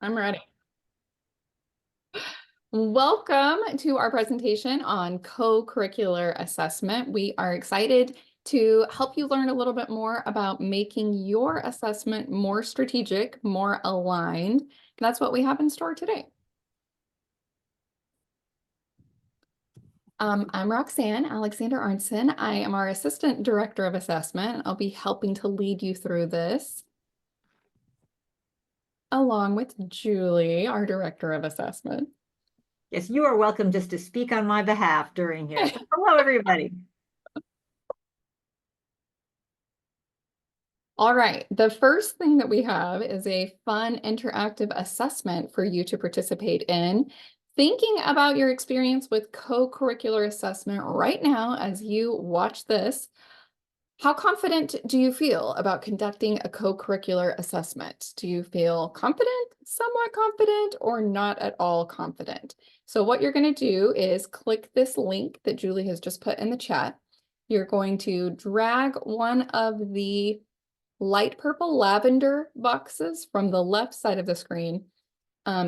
I'm ready. Welcome to our presentation on co-curricular assessment. We are excited to help you learn a little bit more about making your assessment more strategic, more aligned. And that's what we have in store today. I'm Roxanne Alexander Arnson. I am our Assistant Director of Assessment. I'll be helping to lead you through this, along with Julie, our Director of Assessment. Yes, you are welcome just to speak on my behalf during here. So, hello, everybody. All right, the first thing that we have is a fun interactive assessment for you to participate in. Thinking about your experience with co-curricular assessment right now as you watch this, how confident do you feel about conducting a co-curricular assessment? Do you feel confident, somewhat confident, or not at all confident? So what you're going to do is click this link that Julie has just put in the chat. You're going to drag one of the light purple lavender boxes from the left side of the screen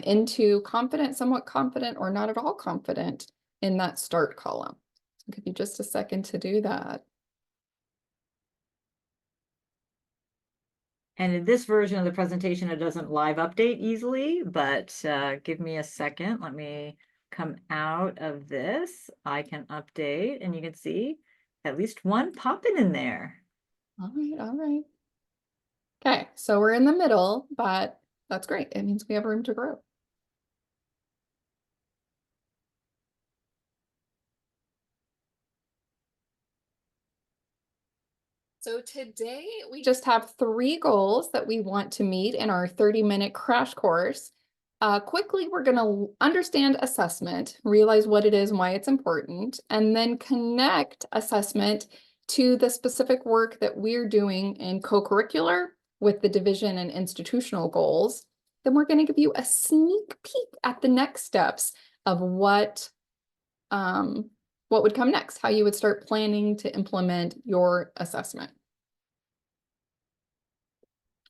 into confident, somewhat confident, or not at all confident in that start column. So I'll give you just a second to do that. And in this version of the presentation, it doesn't live update easily, but give me a second. Let me come out of this. I can update, and you can see at least one popping in there. All right, all right. Okay, so we're in the middle, but that's great. It means we have room to grow. So today we just have 3 goals that we want to meet in our 30-minute crash course. Quickly, we're going to understand assessment, realize what it is and why it's important, and then connect assessment to the specific work that we're doing in co-curricular with the division and institutional goals. Then we're going to give you a sneak peek at the next steps of what would come next, how you would start planning to implement your assessment.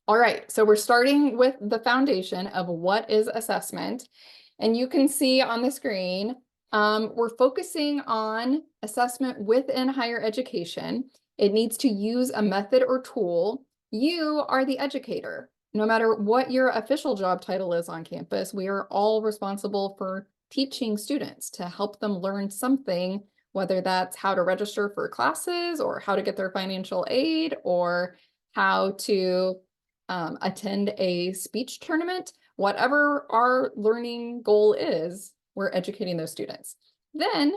All right, so we're starting with the foundation of what is assessment. And you can see on the screen, we're focusing on assessment within higher education. It needs to use a method or tool. You are the educator. No matter what your official job title is on campus, we are all responsible for teaching students to help them learn something, whether that's how to register for classes or how to get their financial aid or how to attend a speech tournament. Whatever our learning goal is, we're educating those students. Then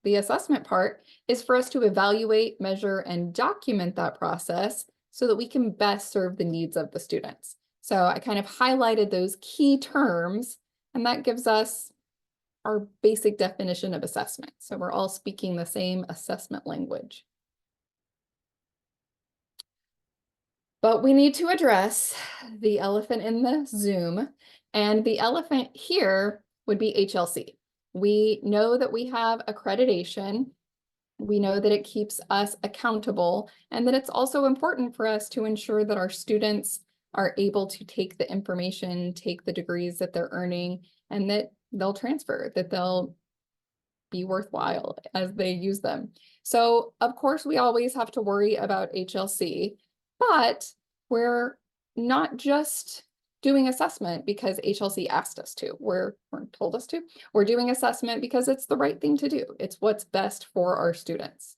the assessment part is for us to evaluate, measure, and document that process so that we can best serve the needs of the students. So I kind of highlighted those key terms, and that gives us our basic definition of assessment. So we're all speaking the same assessment language. But we need to address the elephant in the Zoom, and the elephant here would be HLC. We know that we have accreditation. We know that it keeps us accountable, and that it's also important for us to ensure that our students are able to take the information, take the degrees that they're earning, and that they'll transfer, that they'll be worthwhile as they use them. So of course, we always have to worry about HLC, but we're not just doing assessment because HLC asked us to, or told us to. We're doing assessment because it's the right thing to do. It's what's best for our students.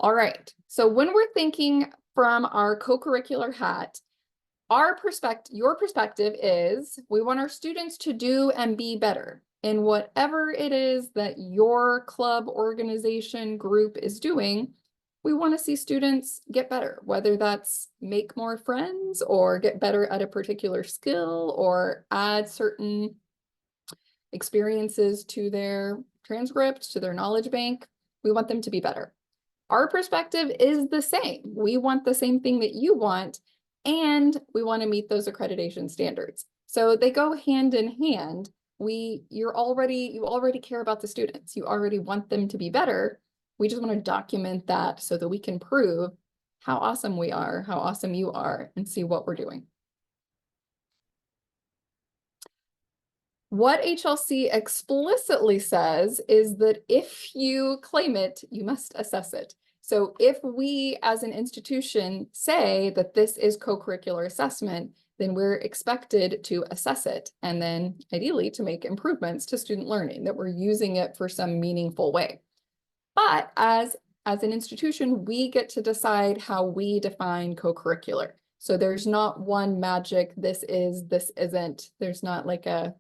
All right, so when we're thinking from our co-curricular hat, your perspective is we want our students to do and be better in whatever it is that your club, organization, group is doing. We want to see students get better, whether that's make more friends or get better at a particular skill or add certain experiences to their transcript, to their knowledge bank. We want them to be better. Our perspective is the same. We want the same thing that you want, and we want to meet those accreditation standards. So they go hand in hand. You already care about the students. You already want them to be better. We just want to document that so that we can prove how awesome we are, how awesome you are, and see what we're doing. What HLC explicitly says is that if you claim it, you must assess it. So if we as an institution say that this is co-curricular assessment, then we're expected to assess it and then ideally to make improvements to student learning, that we're using it for some meaningful way. But as an institution, we get to decide how we define co-curricular. So there's not one magic, this is, this isn't. There's not like a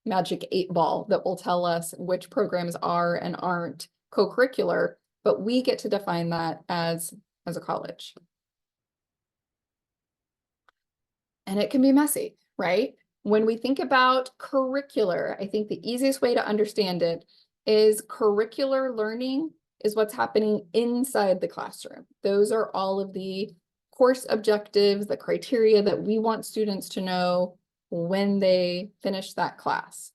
magic 8-ball that will tell us which programs are and aren't co-curricular, but we get to define that as a college. And it can be messy, right? When we think about curricular, I think the easiest way to understand it is curricular learning is what's happening inside the classroom. Those are all of the course objectives, the criteria that we want students to know when they finish that class.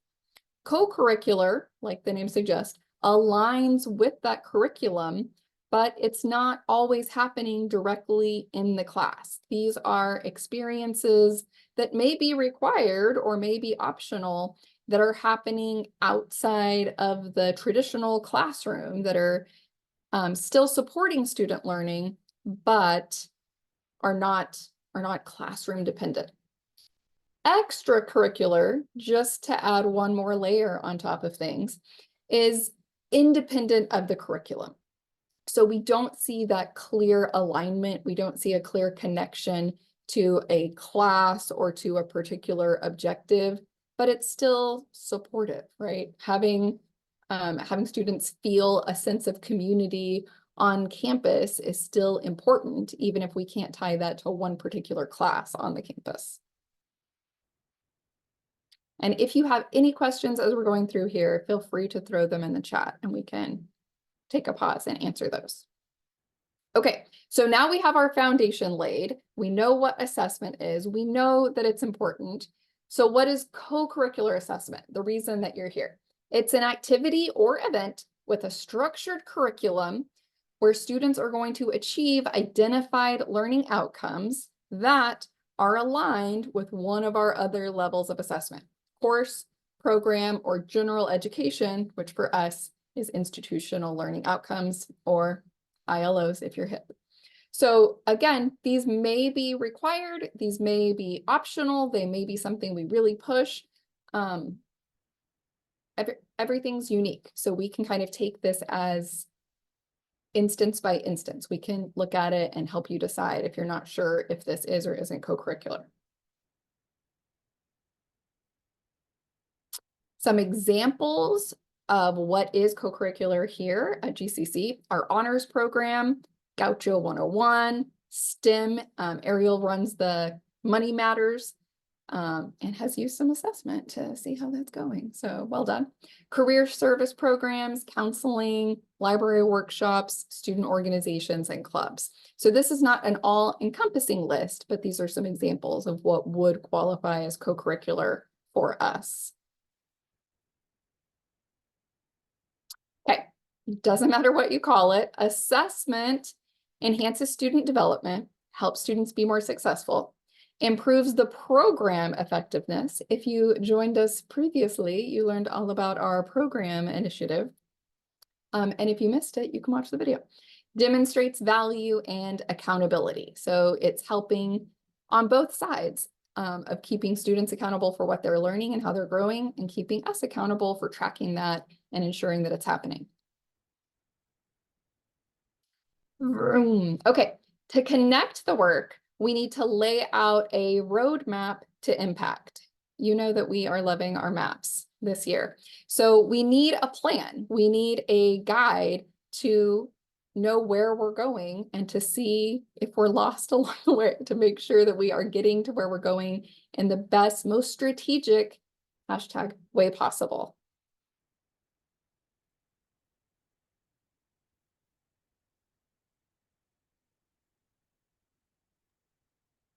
Co-curricular, like the name suggests, aligns with that curriculum, but it's not always happening directly in the class. These are experiences that may be required or may be optional that are happening outside of the traditional classroom that are still supporting student learning, but are not classroom dependent. Extracurricular, just to add one more layer on top of things, is independent of the curriculum. So we don't see that clear alignment. We don't see a clear connection to a class or to a particular objective, but it's still supportive, right? Having students feel a sense of community on campus is still important, even if we can't tie that to one particular class on the campus. And if you have any questions as we're going through here, feel free to throw them in the chat and we can take a pause and answer those. Okay, so now we have our foundation laid. We know what assessment is. We know that it's important. So what is co-curricular assessment? The reason that you're here. It's an activity or event with a structured curriculum where students are going to achieve identified learning outcomes that are aligned with one of our other levels of assessment. Course, program, or general education, which for us is institutional learning outcomes, or ILOs if you're hip. So again, these may be required, these may be optional, they may be something we really push. Everything's unique. So we can kind of take this as instance by instance. We can look at it and help you decide if you're not sure if this is or isn't co-curricular. Some examples of what is co-curricular here at GCC, our honors program, Gaucho 101, STEM, Ariel runs the Money Matters, and has used some assessment to see how that's going. So well done. Career service programs, counseling, library workshops, student organizations, and clubs. So this is not an all-encompassing list, but these are some examples of what would qualify as co-curricular for us. Okay, doesn't matter what you call it. Assessment enhances student development, helps students be more successful, improves the program effectiveness. If you joined us previously, you learned all about our program initiative. And if you missed it, you can watch the video. Demonstrates value and accountability. So it's helping on both sides of keeping students accountable for what they're learning and how they're growing, and keeping us accountable for tracking that and ensuring that it's happening. Okay, to connect the work, we need to lay out a roadmap to impact. You know that we are loving our maps this year. So we need a plan. We need a guide to know where we're going and to see if we're lost along the way, to make sure that we are getting to where we're going in the best, most strategic #way possible.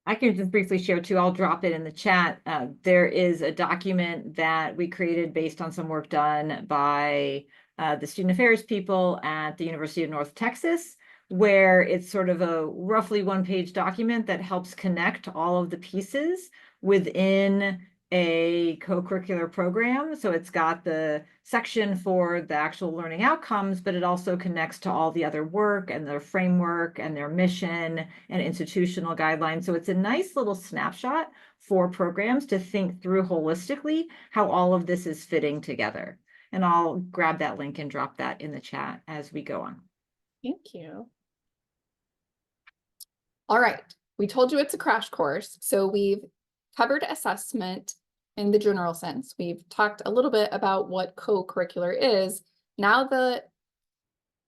I can just briefly share too, I'll drop it in the chat. There is a document that we created based on some work done by the student affairs people at the University of North Texas, where it's sort of a roughly one-page document that helps connect all of the pieces within a co-curricular program. So it's got the section for the actual learning outcomes, but it also connects to all the other work and their framework and their mission and institutional guidelines. So it's a nice little snapshot for programs to think through holistically how all of this is fitting together. And I'll grab that link and drop that in the chat as we go on. Thank you. All right, we told you it's a crash course. So we've covered assessment in the general sense. We've talked a little bit about what co-curricular is. Now the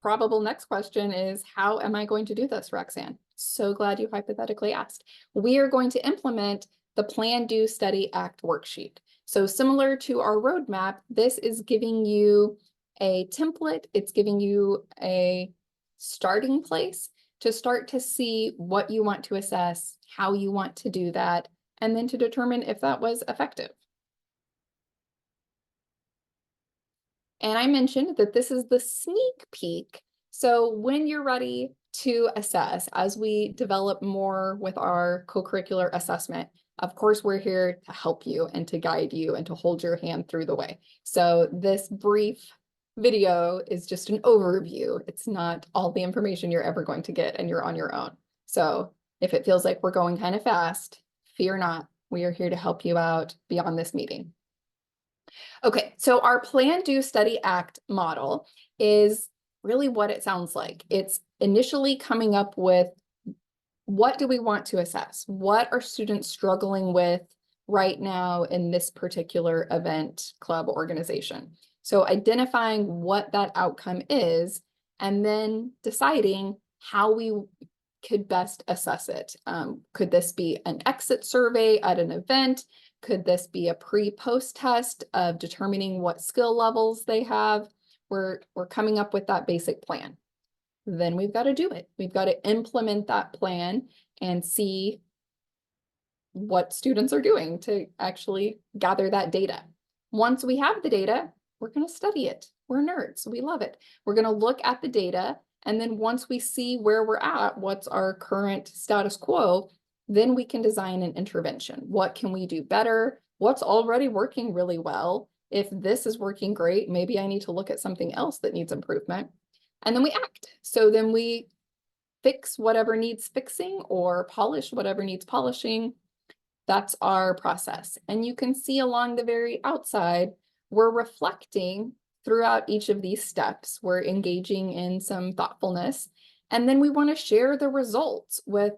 probable next question is, how am I going to do this, Roxanne? So glad you hypothetically asked. We are going to implement the Plan, Do, Study, Act worksheet. So similar to our roadmap, this is giving you a template. It's giving you a starting place to start to see what you want to assess, how you want to do that, and then to determine if that was effective. And I mentioned that this is the sneak peek. So when you're ready to assess, as we develop more with our co-curricular assessment, of course, we're here to help you and to guide you and to hold your hand through the way. So this brief video is just an overview. It's not all the information you're ever going to get, and you're on your own. So if it feels like we're going kind of fast, fear not. We are here to help you out beyond this meeting. Okay, so our Plan, Do, Study, Act model is really what it sounds like. It's initially coming up with, what do we want to assess? What are students struggling with right now in this particular event, club, organization? So identifying what that outcome is, and then deciding how we could best assess it. Could this be an exit survey at an event? Could this be a pre-post test of determining what skill levels they have? We're coming up with that basic plan. Then we've got to do it. We've got to implement that plan and see what students are doing to actually gather that data. Once we have the data, we're going to study it. We're nerds. We love it. We're going to look at the data. And then once we see where we're at, what's our current status quo, then we can design an intervention. What can we do better? What's already working really well? If this is working great, maybe I need to look at something else that needs improvement. And then we act. So then we fix whatever needs fixing or polish whatever needs polishing. That's our process. And you can see along the very outside, we're reflecting throughout each of these steps. We're engaging in some thoughtfulness. And then we want to share the results with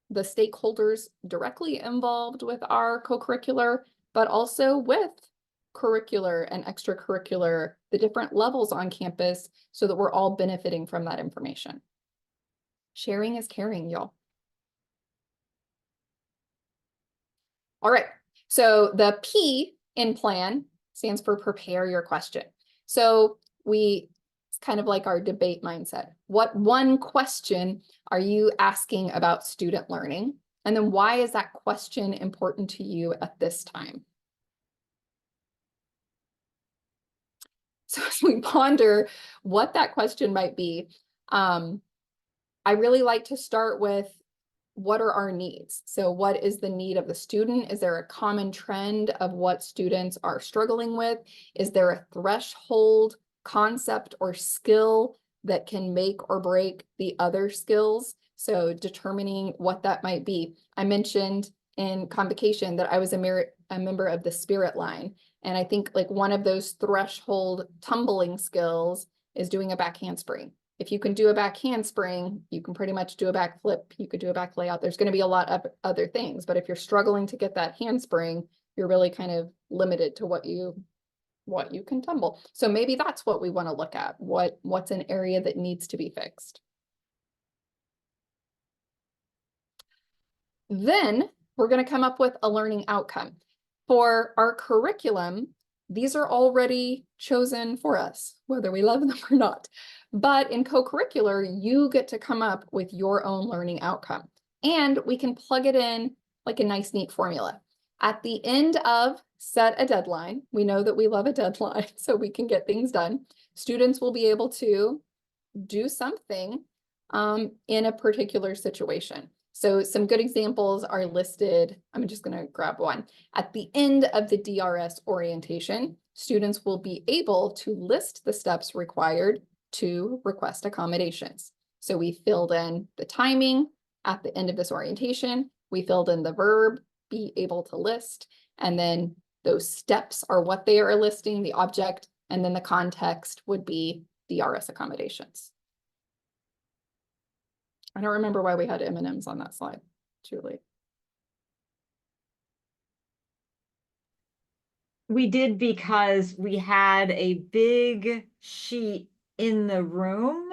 the stakeholders directly involved with our co-curricular, but also with curricular and extracurricular, the different levels on campus, so that we're all benefiting from that information. Sharing is caring, y'all. All right, so the P in plan stands for prepare your question. So it's kind of like our debate mindset. What one question are you asking about student learning? And then why is that question important to you at this time? So as we ponder what that question might be, I really like to start with, what are our needs? So what is the need of the student? Is there a common trend of what students are struggling with? Is there a threshold concept or skill that can make or break the other skills? So determining what that might be. I mentioned in convocation that I was a member of the Spirit line. And I think like one of those threshold tumbling skills is doing a back handspring. If you can do a back handspring, you can pretty much do a back flip. You could do a back layout. There's going to be a lot of other things, but if you're struggling to get that handspring, you're really kind of limited to what you can tumble. So maybe that's what we want to look at. What's an area that needs to be fixed? Then we're going to come up with a learning outcome. For our curriculum, these are already chosen for us, whether we love them or not. But in co-curricular, you get to come up with your own learning outcome. And we can plug it in like a nice, neat formula. At the end of set a deadline, we know that we love a deadline, so we can get things done. Students will be able to do something in a particular situation. So some good examples are listed. I'm just going to grab one. At the end of the DRS orientation, students will be able to list the steps required to request accommodations. So we filled in the timing at the end of this orientation. We filled in the verb, be able to list, and then those steps are what they are listing, the object, and then the context would be DRS accommodations. I don't remember why we had M&Ms on that slide, Julie. We did because we had a big sheet in the room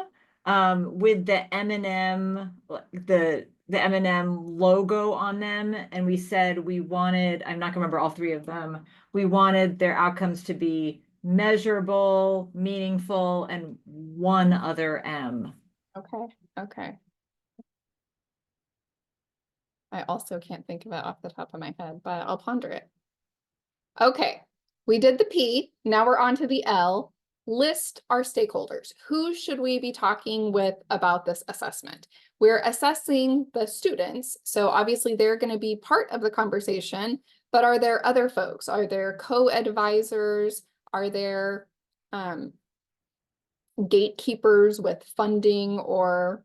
with the M&M, the M&M logo on them, and we said we wanted, I'm not gonna remember all three of them, we wanted their outcomes to be measurable, meaningful, and one other M. Okay. I also can't think of it off the top of my head, but I'll ponder it. Okay, we did the P, now we're on to the L. List our stakeholders. Who should we be talking with about this assessment? We're assessing the students, so obviously they're going to be part of the conversation, but are there other folks? Are there co-advisors? Are there gatekeepers with funding or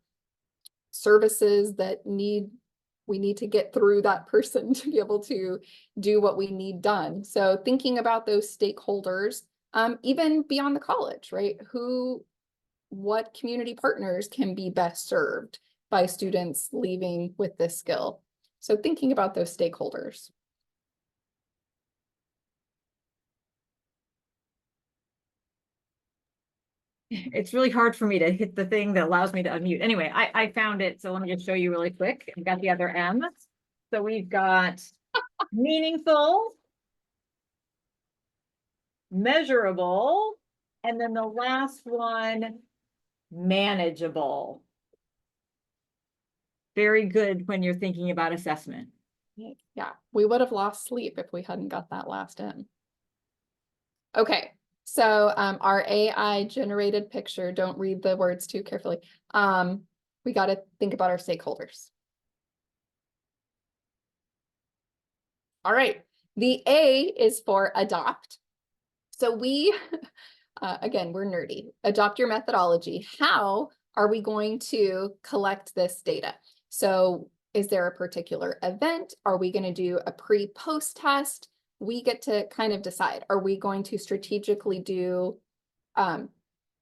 services that we need to get through that person to be able to do what we need done? So thinking about those stakeholders, even beyond the college, right? What community partners can be best served by students leaving with this skill? So thinking about those stakeholders. It's really hard for me to hit the thing that allows me to unmute. Anyway, I found it, so let me just show you really quick. I've got the other M. So we've got meaningful, measurable, and then the last one, manageable. Very good when you're thinking about assessment. Yeah, we would have lost sleep if we hadn't got that last M. Okay, so our AI generated picture, don't read the words too carefully. We got to think about our stakeholders. All right, the A is for adopt. So we, again, we're nerdy. Adopt your methodology. How are we going to collect this data? So is there a particular event? Are we going to do a pre-post test? We get to kind of decide. Are we going to strategically do, I'm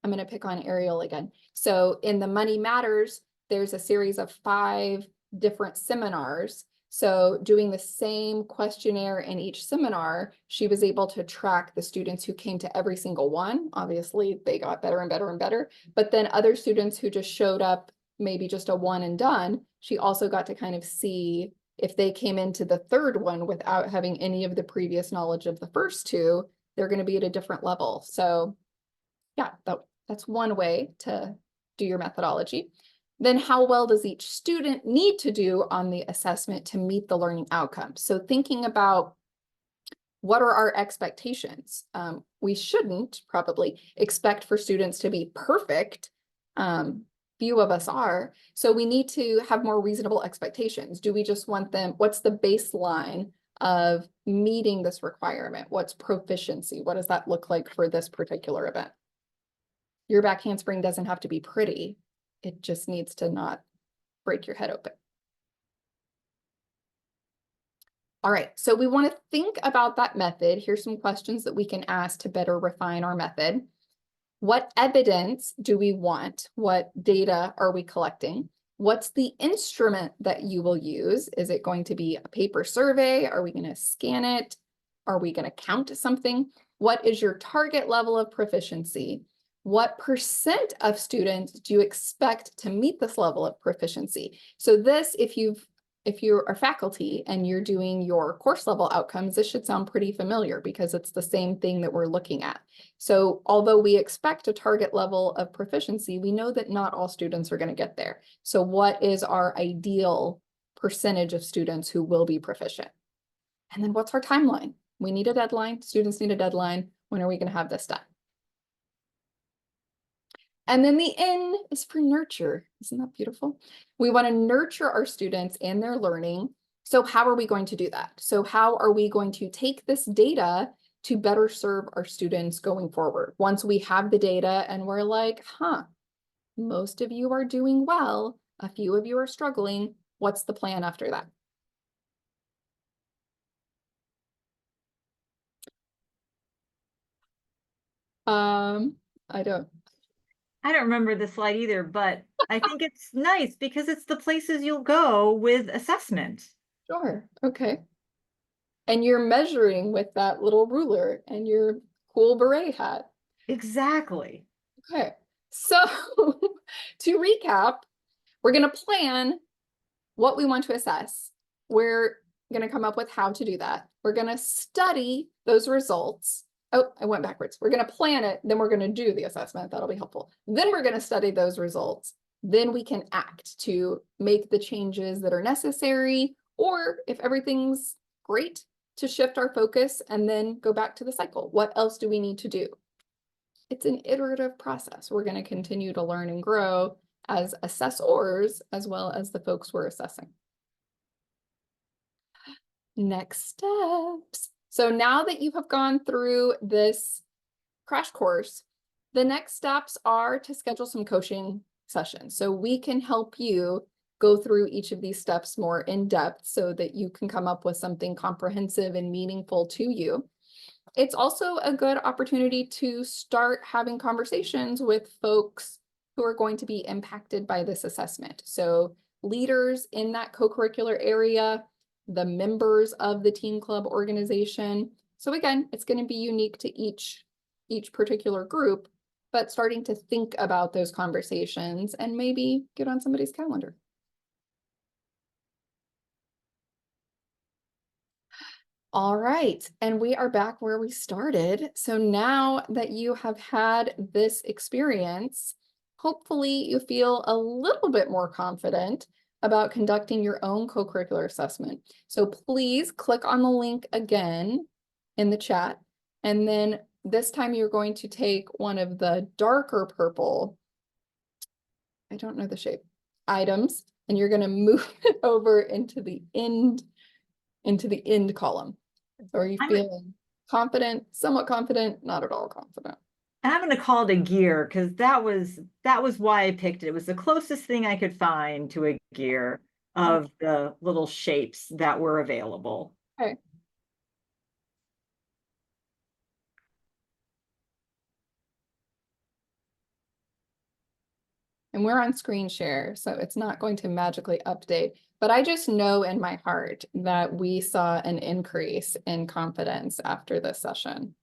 going to pick on Ariel again. So in the Money Matters, there's a series of 5 different seminars. So doing the same questionnaire in each seminar, she was able to track the students who came to every single one. Obviously, they got better and better and better. But then other students who just showed up, maybe just a one and done, she also got to kind of see if they came into the third one without having any of the previous knowledge of the first 2, they're going to be at a different level. So yeah, that's one way to do your methodology. Then how well does each student need to do on the assessment to meet the learning outcomes? So thinking about what are our expectations? We shouldn't probably expect for students to be perfect. Few of us are. So we need to have more reasonable expectations. Do we just want them? What's the baseline of meeting this requirement? What's proficiency? What does that look like for this particular event? Your back handspring doesn't have to be pretty. It just needs to not break your head open. All right, so we want to think about that method. Here's some questions that we can ask to better refine our method. What evidence do we want? What data are we collecting? What's the instrument that you will use? Is it going to be a paper survey? Are we going to scan it? Are we going to count something? What is your target level of proficiency? What % of students do you expect to meet this level of proficiency? So this, if you are faculty and you're doing your course level outcomes, this should sound pretty familiar because it's the same thing that we're looking at. So although we expect a target level of proficiency, we know that not all students are going to get there. So what is our ideal percentage of students who will be proficient? And then what's our timeline? We need a deadline. Students need a deadline. When are we going to have this done? And then the N is for nurture. Isn't that beautiful? We want to nurture our students and their learning. So how are we going to do that? So how are we going to take this data to better serve our students going forward? Once we have the data and we're like, most of you are doing well, a few of you are struggling. What's the plan after that? I don't. I don't remember the slide either, but I think it's nice because it's the places you'll go with assessment. Sure. Okay. And you're measuring with that little ruler and your cool beret hat. Exactly. Okay. So to recap, we're going to plan what we want to assess. We're going to come up with how to do that. We're going to study those results. Oh, I went backwards. We're going to plan it, then we're going to do the assessment. That'll be helpful. Then we're going to study those results. Then we can act to make the changes that are necessary, or if everything's great, to shift our focus and then go back to the cycle. What else do we need to do? It's an iterative process. We're going to continue to learn and grow as assessors, as well as the folks we're assessing. Next steps. So now that you have gone through this crash course, the next steps are to schedule some coaching sessions. So we can help you go through each of these steps more in depth so that you can come up with something comprehensive and meaningful to you. It's also a good opportunity to start having conversations with folks who are going to be impacted by this assessment. So leaders in that co-curricular area, the members of the teen club organization. So again, it's going to be unique to each particular group, but starting to think about those conversations and maybe get on somebody's calendar. All right, and we are back where we started. So now that you have had this experience, hopefully you feel a little bit more confident about conducting your own co-curricular assessment. So please click on the link again in the chat. And then this time you're going to take one of the darker purple, I don't know the shape, items, and you're going to move it over into the end column. So are you feeling confident, somewhat confident, not at all confident? And I'm going to call it a gear because that was why I picked it. It was the closest thing I could find to a gear of the little shapes that were available. Okay. And we're on screen share, so it's not going to magically update. But I just know in my heart that we saw an increase in confidence after this session.